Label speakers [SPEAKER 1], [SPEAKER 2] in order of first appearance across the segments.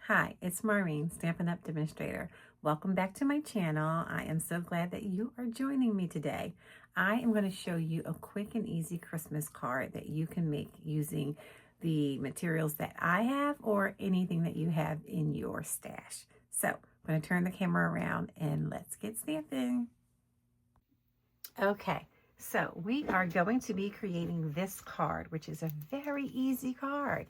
[SPEAKER 1] Hi, it's Maureen, Stampin' Up Demonstrator. Welcome back to my channel. I am so glad that you are joining me today. I am going to show you a quick and easy Christmas card that you can make using the materials that I have or anything that you have in your stash. So I'm going to turn the camera around and let's get stamping. Okay, so we are going to be creating this card, which is a very easy card.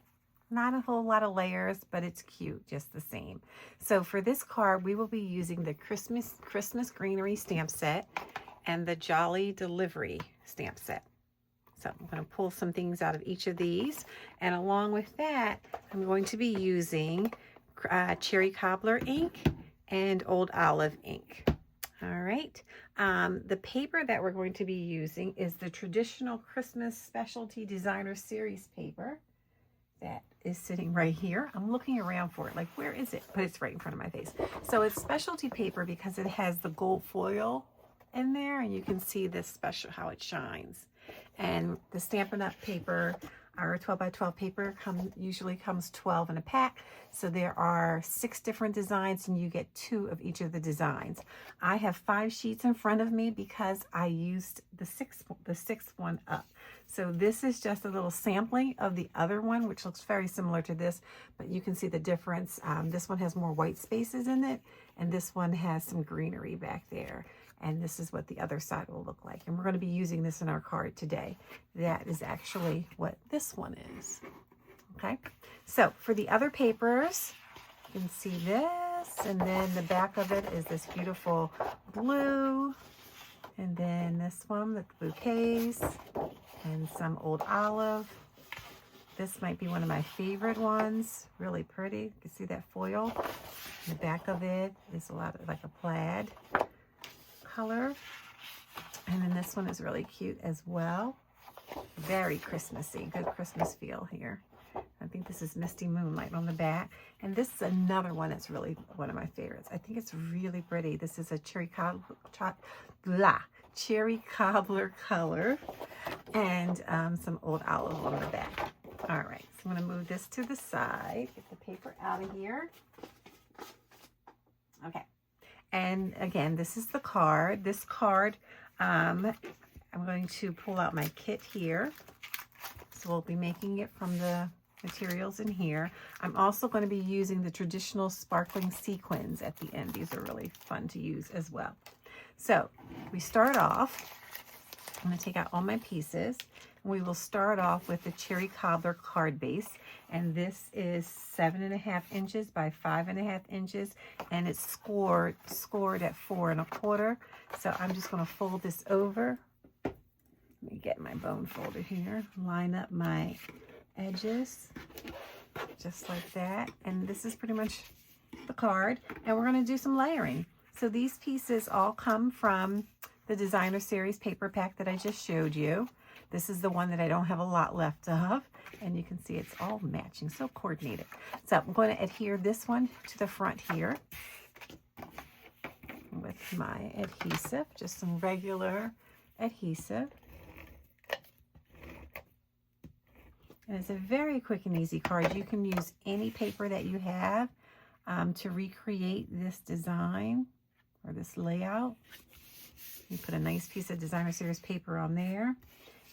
[SPEAKER 1] Not a whole lot of layers, but it's cute just the same. So for this card, we will be using the Christmas Greenery stamp set and the Jolly Delivery stamp set. So I'm going to pull some things out of each of these. And along with that, I'm going to be using Cherry Cobbler ink and Old Olive ink. All right. The paper that we're going to be using is the traditional Christmas Specialty Designer Series paper. That is sitting right here. I'm looking around for it, like where is it? But it's right in front of my face. So it's specialty paper because it has the gold foil in there, and you can see this special how it shines. And the Stampin' Up paper, our 12 by 12 paper, usually comes 12 in a pack. So there are 6 different designs, and you get 2 of each of the designs. I have 5 sheets in front of me because I used the sixth one up. So this is just a little sampling of the other one, which looks very similar to this, but you can see the difference. This one has more white spaces in it, and this one has some greenery back there. And this is what the other side will look like. And we're going to be using this in our card today. That is actually what this one is. Okay, so for the other papers, you can see this, and then the back of it is this beautiful blue. And then this one, the bouquets, and some Old Olive. This might be one of my favorite ones. Really pretty. You can see that foil. The back of it is a lot of like a plaid color. And then this one is really cute as well. Very Christmassy. Good Christmas feel here. I think this is Misty Moonlight on the back. And this is another one that's really one of my favorites. I think it's really pretty. This is a cherry cobbler color and some Old Olive on the back. All right, so I'm going to move this to the side, get the paper out of here. Okay, and again, this is the card. This card, I'm going to pull out my kit here. So we'll be making it from the materials in here. I'm also going to be using the traditional sparkling sequins at the end. These are really fun to use as well. So we start off, I'm going to take out all my pieces. We will start off with the Cherry Cobbler card base. And this is 7.5 inches by 5.5 inches. And it's scored at 4 1/4. So I'm just going to fold this over. Let me get my bone folder here. Line up my edges just like that. And this is pretty much the card. And we're going to do some layering. So these pieces all come from the Designer Series paper pack that I just showed you. This is the one that I don't have a lot left of. And you can see it's all matching, so coordinated. So I'm going to adhere this one to the front here with my adhesive, just some regular adhesive. And it's a very quick and easy card. You can use any paper that you have to recreate this design or this layout. You put a nice piece of Designer Series paper on there.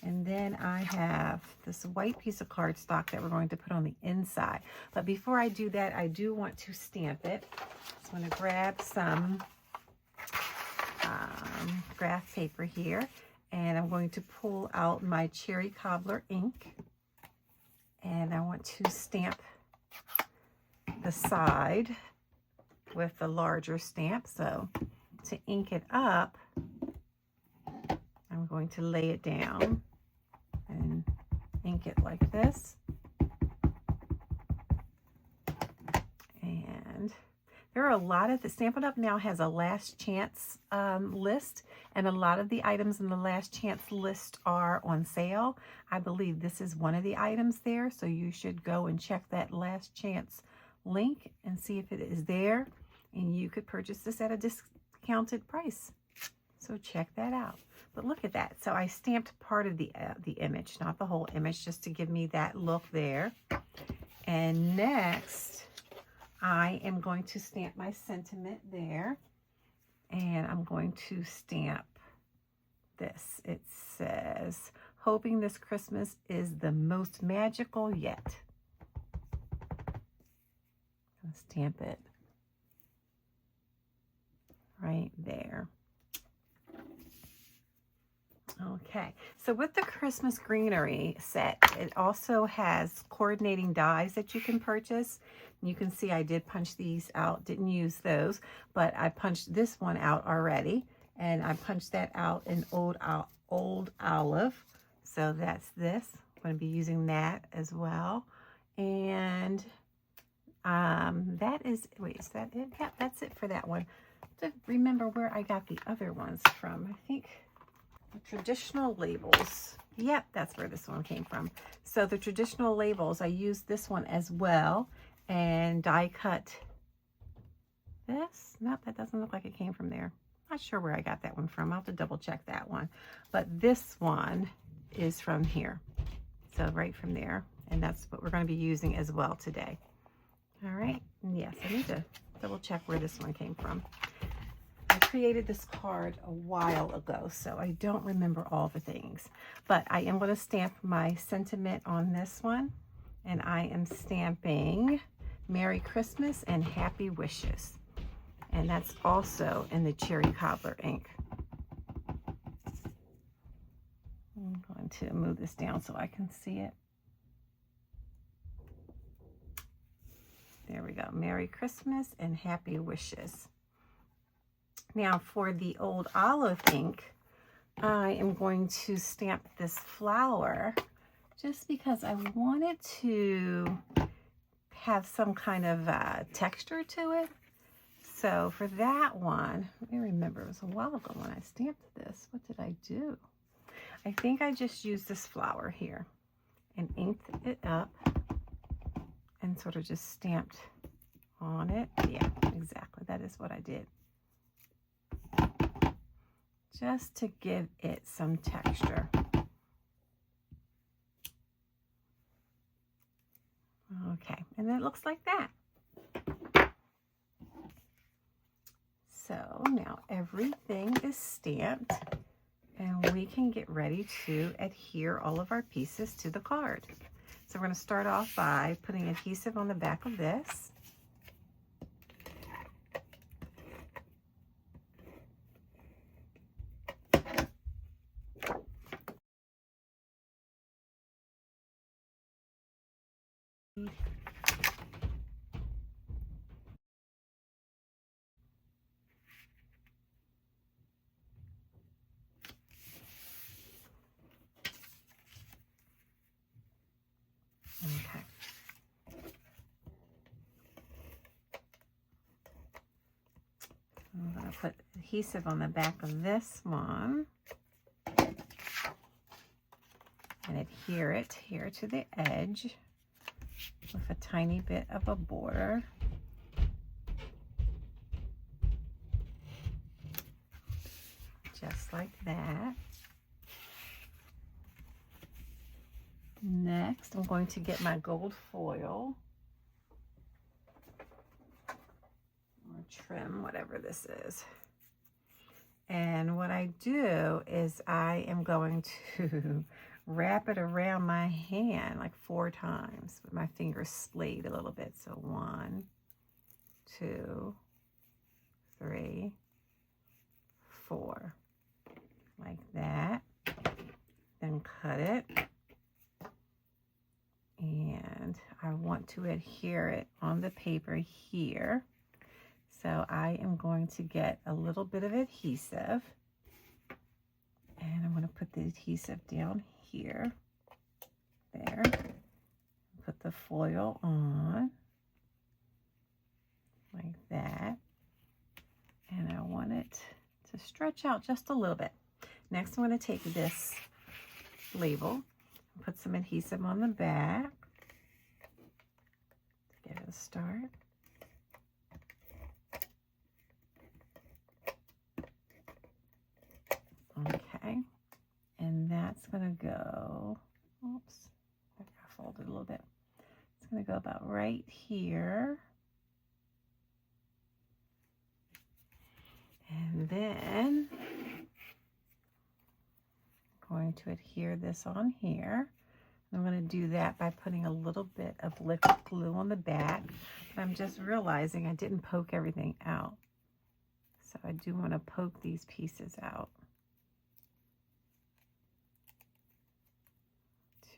[SPEAKER 1] And then I have this white piece of cardstock that we're going to put on the inside. But before I do that, I do want to stamp it. So I'm going to grab some graph paper here. And I'm going to pull out my Cherry Cobbler ink. And I want to stamp the side with the larger stamp. So to ink it up, I'm going to lay it down and ink it like this. And there are a lot of the Stampin' Up now has a last chance list, and a lot of the items in the last chance list are on sale. I believe this is one of the items there, so you should go and check that last chance link and see if it is there, and you could purchase this at a discounted price. So check that out. But look at that. So I stamped part of the image, not the whole image, just to give me that look there. And next, I am going to stamp my sentiment there, and I'm going to stamp this. It says, hoping this Christmas is the most magical yet. I'll stamp it right there. Okay, so with the Christmas Greenery set, it also has coordinating dies that you can purchase. You can see I did punch these out, didn't use those, but I punched this one out already, and I punched that out in Old Olive. So that's this. I'm going to be using that as well. And that is, wait, is that it? Yeah, that's it for that one. To remember where I got the other ones from. I think the traditional labels. Yep, that's where this one came from. So the traditional labels, I used this one as well, and die cut this. Nope, that doesn't look like it came from there. Not sure where I got that one from. I'll have to double check that one. But this one is from here. So right from there. And that's what we're going to be using as well today. All right. And yes, I need to double check where this one came from. I created this card a while ago, so I don't remember all the things. But I am going to stamp my sentiment on this one. And I am stamping Merry Christmas and Happy Wishes. And that's also in the Cherry Cobbler ink. I'm going to move this down so I can see it. There we go. Merry Christmas and Happy Wishes. Now for the Old Olive ink, I am going to stamp this flower just because I wanted to have some kind of texture to it. So for that one, let me remember, it was a while ago when I stamped this. What did I do? I think I just used this flower here and inked it up and sort of just stamped on it. Yeah, exactly. That is what I did. Just to give it some texture. Okay, and it looks like that. So now everything is stamped, and we can get ready to adhere all of our pieces to the card. So we're going to start off by putting adhesive on the back of this. Okay. I'm going to put adhesive on the back of this one and adhere it here to the edge with a tiny bit of a border. Just like that. Next, I'm going to get my gold foil or trim, whatever this is. And what I do is I am going to wrap it around my hand like 4 times with my fingers splayed a little bit. So 1, 2, 3, 4, like that. Then cut it. And I want to adhere it on the paper here. So I am going to get a little bit of adhesive, and I'm going to put the adhesive down here, there, put the foil on, like that, and I want it to stretch out just a little bit. Next, I'm going to take this label, put some adhesive on the back to give it a start. Okay, and that's going to go, oops, I folded a little bit. It's going to go about right here. And then I'm going to adhere this on here. I'm going to do that by putting a little bit of liquid glue on the back. I'm just realizing I didn't poke everything out. So I do want to poke these pieces out.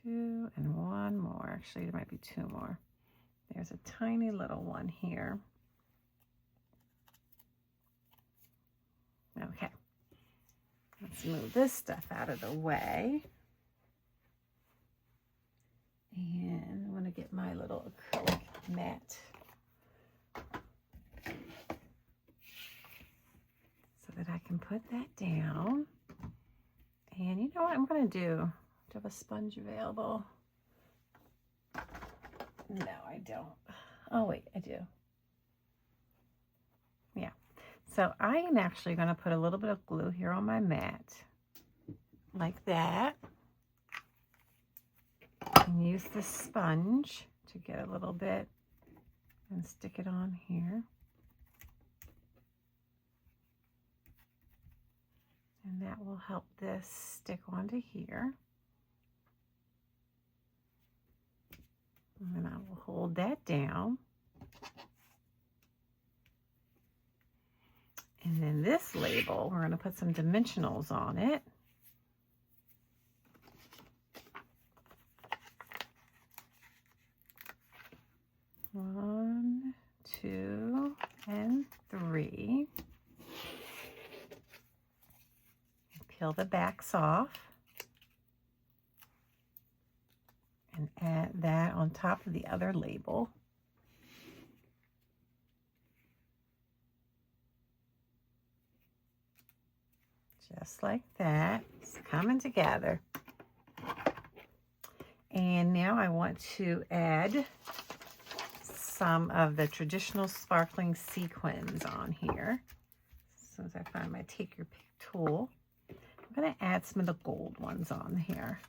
[SPEAKER 1] 2 and 1 more. Actually, there might be 2 more. There's a tiny little one here. Okay. Let's move this stuff out of the way. And I want to get my little acrylic mat so that I can put that down. And you know what I'm going to do? Do I have a sponge available? No, I don't. Oh, wait, I do. Yeah. So I am actually going to put a little bit of glue here on my mat, like that. And use the sponge to get a little bit and stick it on here. And that will help this stick onto here. And then I will hold that down. And then this label, we're going to put some dimensionals on it. 1, 2, and 3. Peel the backs off and add that on top of the other label. Just like that. It's coming together. And now I want to add some of the traditional sparkling sequins on here. As soon as I find my take your pick tool, I'm going to add some of the gold ones on here.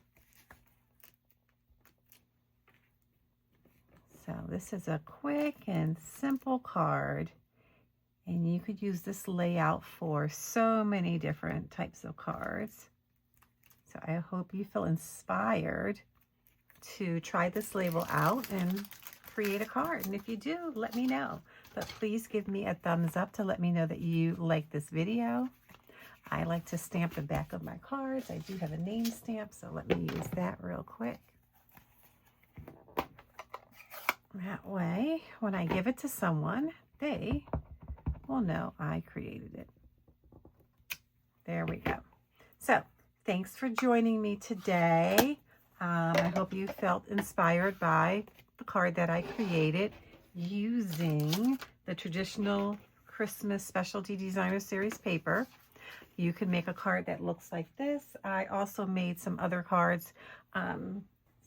[SPEAKER 1] So this is a quick and simple card, and you could use this layout for so many different types of cards. So I hope you feel inspired to try this label out and create a card. And if you do, let me know. But please give me a thumbs up to let me know that you like this video. I like to stamp the back of my cards. I do have a name stamp, so let me use that real quick. That way, when I give it to someone, they will know I created it. There we go. So, thanks for joining me today. I hope you felt inspired by the card that I created using the traditional Christmas Specialty Designer Series paper. You can make a card that looks like this. I also made some other cards.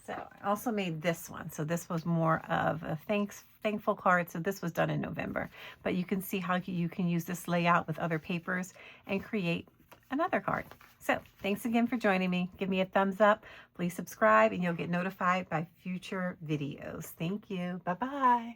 [SPEAKER 1] So I also made this one. So this was more of a thankful card. So this was done in November. But you can see how you can use this layout with other papers and create another card. So thanks again for joining me. Give me a thumbs up. Please subscribe and you'll get notified by future videos. Thank you. Bye-bye.